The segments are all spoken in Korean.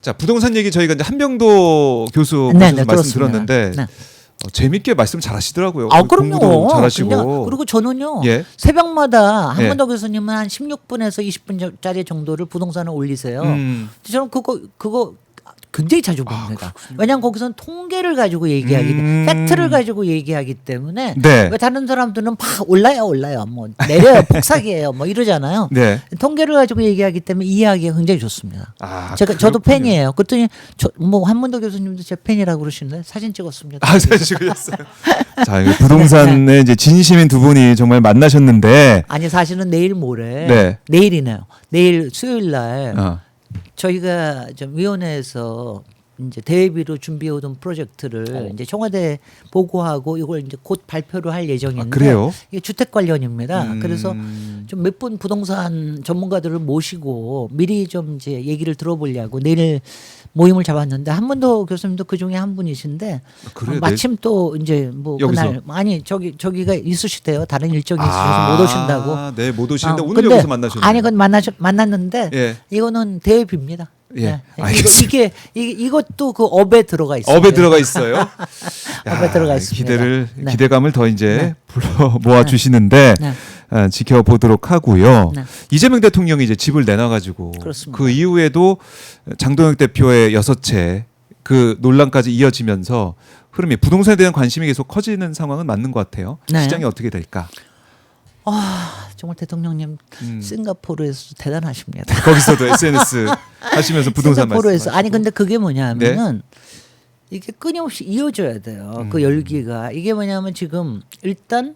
자, 부동산 얘기 저희가 이제 한병도 교수 네, 말씀 들었습니다. 들었는데 네. 재밌게 말씀 잘하시더라고요. 아, 그럼요. 공부도 잘하시고. 그냥, 그리고 저는요. 예. 새벽마다 예. 한번더 교수님은 한 16분에서 20분짜리 정도를 부동산을 올리세요. 저는 그거 굉장히 자주 봅니다. 왜냐하면 거기서는 통계를 가지고 얘기하기 팩트를 가지고 얘기하기 때문에 네. 왜 다른 사람들은 막 올라요 뭐 내려요 폭삭이에요 뭐 이러잖아요. 네. 통계를 가지고 얘기하기 때문에 이해하기가 굉장히 좋습니다. 아, 저도 그렇군요. 팬이에요. 그랬더니 뭐 한문도 교수님도 제 팬이라고 그러시는데 사진 찍었습니다. 아, 사실이었어요. 자, 이거 부동산에 이제 진심인 두 분이 정말 만나셨는데. 아니 사실은 내일 모레 네. 내일이네요. 내일 수요일 날 저희가 좀 위원회에서 이제 대회비로 준비해오던 프로젝트를 이제 청와대 보고하고 이걸 이제 곧 발표를 할 예정인데 아, 그래요? 이게 주택 관련입니다. 그래서 좀 몇 분 부동산 전문가들을 모시고 미리 좀 이제 얘기를 들어보려고 내일 모임을 잡았는데 한문도 교수님도 그 중에 한 분이신데 그래요? 마침 또 이제 뭐 여기서? 그날 아니 저기가 있으시대요. 다른 일정이 있으셔서 못 오신다고. 네, 못 오시는데 오늘 근데 여기서 만나셨네요. 아니 그건 만났는데 예. 이거는 대회비입니다. 예, 네. 알겠습니다. 이것도 그 업에 들어가 있어요. 업에 들어가 있어요. 업에 들어가 있습니다. 네. 기대감을 더 이제 네. 불러 모아 주시는데 네. 지켜보도록 하고요. 네. 이재명 대통령이 이제 집을 내놔가지고 그렇습니다. 그 이후에도 장동혁 대표의 6채 그 논란까지 이어지면서 흐름이 부동산에 대한 관심이 계속 커지는 상황은 맞는 것 같아요. 네. 시장이 어떻게 될까? 정말 대통령님 싱가포르에서 대단하십니다. 거기서도 SNS 하시면서 부동산 싱가포르에서 말씀하시고. 아니 근데 그게 뭐냐면은 이게 끊임없이 이어져야 돼요. 그 열기가 이게 뭐냐면 지금 일단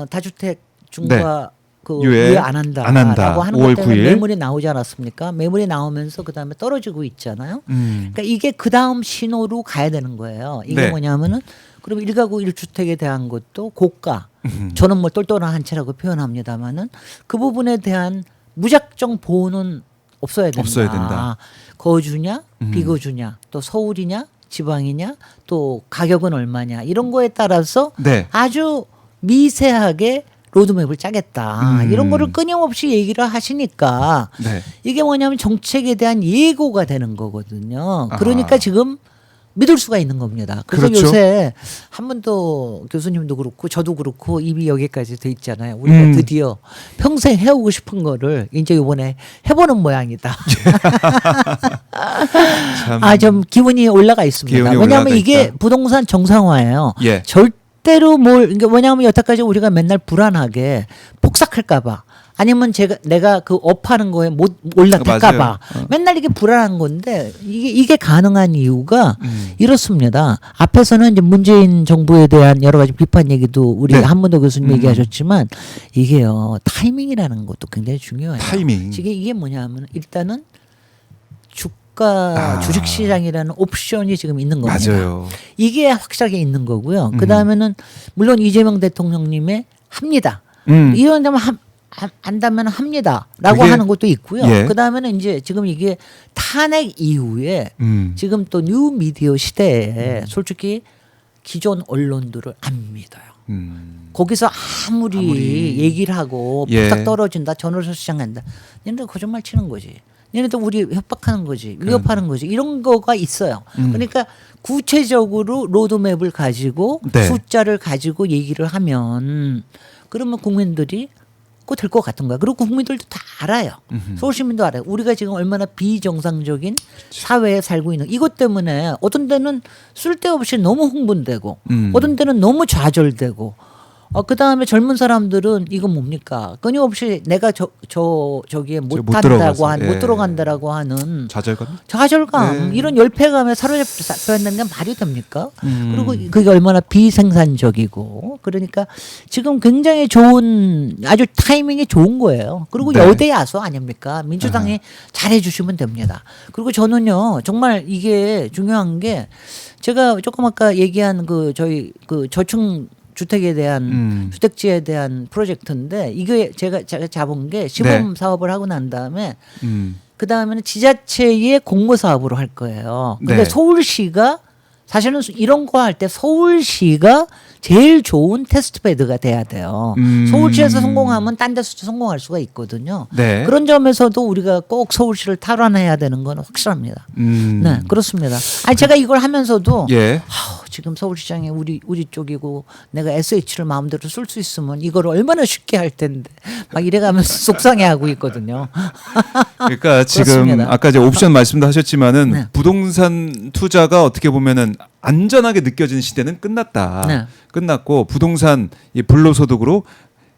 다주택 중과 그 유예 안 한다라고 하는 5월 것 때문에 9일. 매물이 나오지 않았습니까? 매물이 나오면서 그 다음에 떨어지고 있잖아요. 그러니까 이게 그 다음 신호로 가야 되는 거예요. 이게 네. 뭐냐면은 그럼 1가구 1주택에 대한 것도 고가 저는 뭐 똘똘한 한 채라고 표현합니다만은 그 부분에 대한 무작정 보호는 없어야 된다. 없어야 된다. 거주냐 비거주냐 또 서울이냐 지방이냐 또 가격은 얼마냐 이런 거에 따라서 네. 아주 미세하게 로드맵을 짜겠다. 이런 거를 끊임없이 얘기를 하시니까 네. 이게 뭐냐면 정책에 대한 예고가 되는 거거든요. 그러니까 아. 지금 믿을 수가 있는 겁니다. 그래서 그렇죠. 요새 한번도 교수님도 그렇고 저도 그렇고 입이 여기까지 돼 있잖아요. 우리가 드디어 평생 해오고 싶은 거를 이제 이번에 해보는 모양이다. 참 좀 기분이 올라가 있습니다. 기운이 왜냐하면 올라가 이게 있다. 부동산 정상화예요. 예. 절대로 이게 뭐냐면 여태까지 우리가 맨날 불안하게 폭삭할까봐 아니면 내가 그 업하는 거에 못 올라탈까봐 맞아요. 맨날 이게 불안한 건데 이게 가능한 이유가 이렇습니다. 앞에서는 이제 문재인 정부에 대한 여러 가지 비판 얘기도 우리 네. 한문도 교수님 얘기하셨지만 이게요 타이밍이라는 것도 굉장히 중요해요. 타이밍. 이게 뭐냐면 일단은 주가 주식시장이라는 옵션이 지금 있는 겁니다. 맞아요. 이게 확실하게 있는 거고요. 그 다음에는 물론 이재명 대통령님의 합니다. 이런 데만 안다면 합니다라고 그게- 하는 것도 있고요. 예. 그 다음에는 이제 지금 이게 탄핵 이후에 지금 또 뉴 미디어 시대에 솔직히 기존 언론들을 안 믿어요. 거기서 아무리 얘기를 하고 예. 부탁 떨어진다, 전월세 시장한다. 얘네들 거짓말 치는 거지. 얘네들 우리 협박하는 거지, 위협하는 거지. 이런 거가 있어요. 그러니까 구체적으로 로드맵을 가지고 네. 숫자를 가지고 얘기를 하면 그러면 국민들이 꼭 될 것 같은 거야. 그리고 국민들도 다 알아요. 서울 시민도 알아요. 우리가 지금 얼마나 비정상적인 사회에 살고 있는 이것 때문에 어떤 데는 쓸데없이 너무 흥분되고 어떤 데는 너무 좌절되고 그 다음에 젊은 사람들은 이건 뭡니까? 끊임없이 내가 저기에 못 들어간다라고 하는 좌절감 네. 이런 열패감에 사로잡혔다는 게 말이 됩니까? 그리고 그게 얼마나 비생산적이고 그러니까 지금 굉장히 아주 타이밍이 좋은 거예요. 그리고 네. 여대 야수 아닙니까? 민주당이 잘해 주시면 됩니다. 그리고 저는요 정말 이게 중요한 게 제가 조금 아까 얘기한 저희 저층 주택에 대한 주택지에 대한 프로젝트인데 이게 제가 잡은 게 시범 사업을 하고 난 다음에 그 다음에는 지자체의 공모 사업으로 할 거예요. 근데 네. 서울시가 사실은 이런 거 할 때 서울시가 제일 좋은 테스트베드가 돼야 돼요. 서울시에서 성공하면 딴 데서도 성공할 수가 있거든요. 네. 그런 점에서도 우리가 꼭 서울시를 탈환해야 되는 건 확실합니다. 네, 그렇습니다. 아니 제가 이걸 하면서도 예. 지금 서울시장에 우리 쪽이고 내가 SH를 마음대로 쓸 수 있으면 이걸 얼마나 쉽게 할 텐데 막 이래가면서 속상해하고 있거든요. 그러니까 지금 그렇습니다. 아까 이제 옵션 말씀도 하셨지만은 네. 부동산 투자가 어떻게 보면은 안전하게 느껴지는 시대는 끝났다. 네. 끝났고 부동산 이 불로소득으로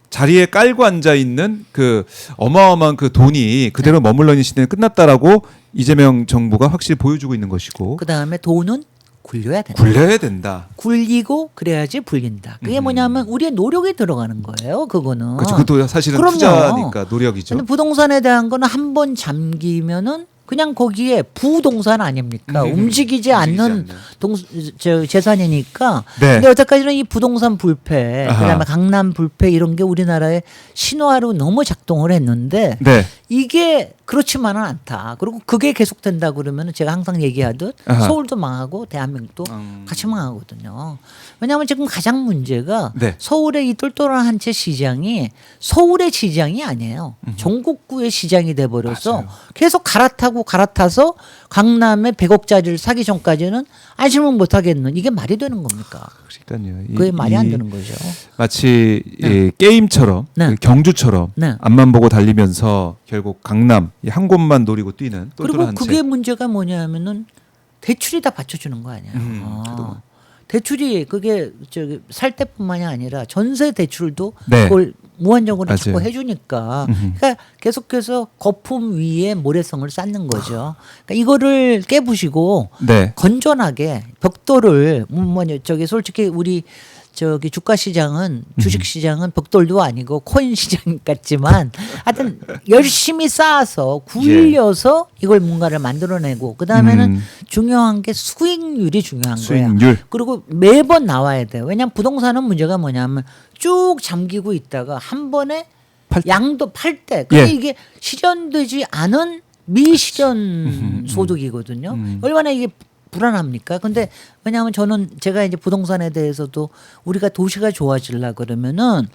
자리에 깔고 앉아 있는 그 어마어마한 그 돈이 그대로 머물러 있는 시대는 끝났다라고 이재명 정부가 확실히 보여주고 있는 것이고 그 다음에 돈은 굴려야 된다. 굴려야 된다. 굴리고 그래야지 불린다. 그게 뭐냐면 우리의 노력이 들어가는 거예요. 그거는. 그렇죠. 그것도 사실은 그럼요. 투자니까 노력이죠. 근데 부동산에 대한 거는 한 번 잠기면은 그냥 거기에 부동산 아닙니까? 움직이지 않는 재산이니까. 네. 근데 여태까지는 이 부동산 불패, 아하. 그다음에 강남 불패 이런 게 우리나라의 신화로 너무 작동을 했는데 네. 이게 그렇지만은 않다. 그리고 그게 계속된다 그러면은 제가 항상 얘기하듯 아하. 서울도 망하고 대한민국도 같이 망하거든요. 왜냐하면 지금 가장 문제가 네. 서울의 이 똘똘한 한 채 시장이 서울의 시장이 아니에요. 전국구의 시장이 돼버려서 맞아요. 계속 갈아타서 강남에 100억짜리를 사기 전까지는 안심을 못 하겠는 이게 말이 되는 겁니까? 그러니까요. 그게 말이 안 되는 거죠. 마치 이 게임처럼 네. 그 경주처럼 네. 앞만 보고 달리면서 결국 강남 이 한 곳만 노리고 뛰는 그리고 똘똘한 채. 그게 문제가 뭐냐면은 대출이 다 받쳐주는 거 아니에요. 그동안. 대출이 그게 저기 살 때뿐만이 아니라 전세 대출도 네. 그걸 무한정으로 자꾸 맞아요. 해주니까 그러니까 계속해서 거품 위에 모래성을 쌓는 거죠. 그러니까 이거를 깨부시고 네. 건전하게 벽돌을 저기 솔직히 우리 저기 주가 시장은 주식 시장은 벽돌도 아니고 코인 시장 같지만 하여튼 열심히 쌓아서 굴려서 이걸 뭔가를 만들어내고 그다음에는 중요한 게 수익률이 중요한 거예요. 수익률. 그리고 매번 나와야 돼요. 왜냐하면 부동산은 문제가 뭐냐면 쭉 잠기고 있다가 한 번에 팔 때. 양도 팔 때. 근데 예. 이게 실현되지 않은 미실현 소득이거든요. 얼마나 이게 불안합니까? 근데 왜냐하면 저는 제가 이제 부동산에 대해서도 우리가 도시가 좋아지려 그러면은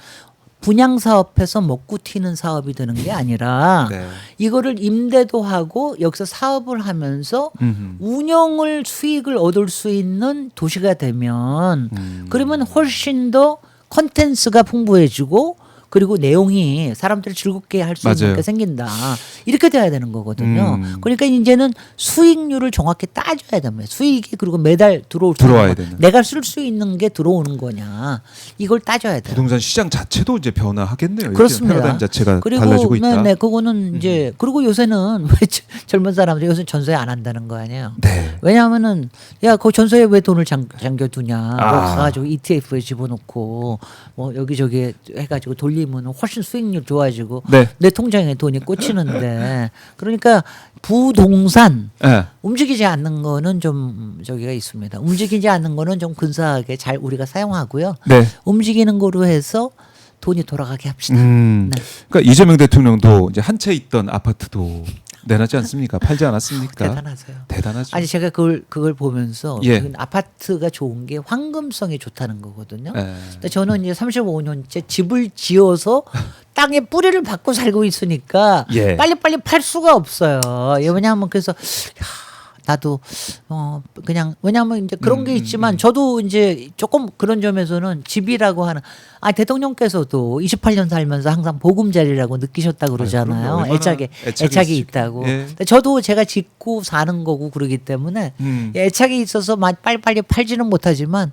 분양 사업해서 먹고 튀는 사업이 되는 게 아니라 네. 이거를 임대도 하고 여기서 사업을 하면서 운영을 수익을 얻을 수 있는 도시가 되면 그러면 훨씬 더 컨텐츠가 풍부해지고 그리고 내용이 사람들을 즐겁게 할 수 있는 맞아요. 게 생긴다. 이렇게 돼야 되는 거거든요. 그러니까 이제는 수익률을 정확히 따져야 됩니다. 수익이 그리고 매달 들어와야 되는. 내가 쓸 수 있는 게 들어오는 거냐. 이걸 따져야 돼요. 부동산 시장 자체도 이제 변화하겠네요. 이제 그렇습니다. 패러다임 자체가 그리고 달라지고 있다. 네, 그거는 이제 그리고 요새는 왜 젊은 사람들이 요새 전세 안 한다는 거 아니에요. 네. 왜냐하면은 야, 그 전세에 왜 돈을 잠겨두냐. 뭐 아. 가가지고 ETF에 집어넣고 뭐 여기저기 해가지고 돌리면 훨씬 수익률 좋아지고 네. 내 통장에 돈이 꽂히는데 그러니까 부동산 네. 움직이지 않는 거는 좀 저기가 있습니다. 움직이지 않는 거는 좀 근사하게 잘 우리가 사용하고요. 네. 움직이는 거로 해서 돈이 돌아가게 합시다. 네. 그러니까 이재명 대통령도 이제 한 채 있던 아파트도 내놨지 않습니까? 팔지 않았습니까? 대단하세요. 대단하죠. 아니 제가 그걸 보면서 예. 그 아파트가 좋은 게 황금성이 좋다는 거거든요. 네. 근데 저는 이제 35년째 집을 지어서 땅에 뿌리를 박고 살고 있으니까 예. 빨리빨리 팔 수가 없어요. 왜냐하면 그래서 나도 그냥 왜냐하면 이제 그런 게 있지만 저도 이제 조금 그런 점에서는 집이라고 하는 대통령께서도 28년 살면서 항상 보금자리라고 느끼셨다 고 그러잖아요. 그럼요. 얼마나 애착이 있으시고. 있다고. 예. 근데 저도 제가 짓고 사는 거고 그러기 때문에 애착이 있어서 빨리빨리 팔지는 못하지만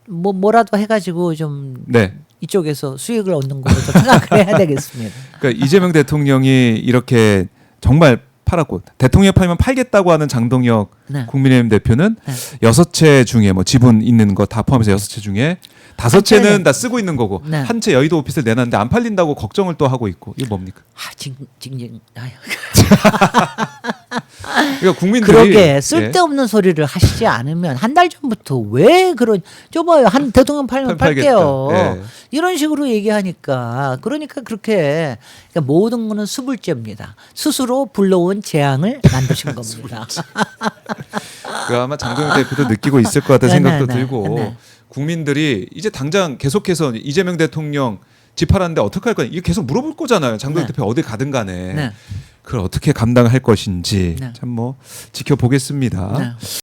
뭐라도 해가지고 좀 네. 이쪽에서 수익을 얻는 걸로 좀 생각을 해야 되겠습니다. 그러니까 이재명 대통령이 이렇게 정말 팔았고 대통령 팔면 팔겠다고 하는 장동혁 네. 국민의힘 대표는 네. 6채 중에 뭐 지분 있는 거 다 포함해서 6채 중에 5채는 채는 다 쓰고 있는 거고 네. 한 채 여의도 오피스를 내놨는데 안 팔린다고 걱정을 또 하고 있고 이게 뭡니까? 그러니까 국민들이 그러게 쓸데없는 소리를 하시지 않으면 한 달 전부터 왜 그런 좁아요 한 대통령 팔면 팔겠다. 팔게요 예. 이런 식으로 얘기하니까 그러니까 그렇게 그러니까 모든 거는 수불제입니다. 스스로 불러온 재앙을 만드신 겁니다. 그 아마 장동혁 대표도 느끼고 있을 것 같다는 네, 생각도 네, 네, 들고 네. 국민들이 이제 당장 계속해서 이재명 대통령 집합하는데 어떻게 할 거냐 이거 계속 물어볼 거잖아요. 장동혁 네. 대표 어디 가든 간에 네. 그걸 어떻게 감당할 것인지 네. 참 뭐 지켜보겠습니다. 네.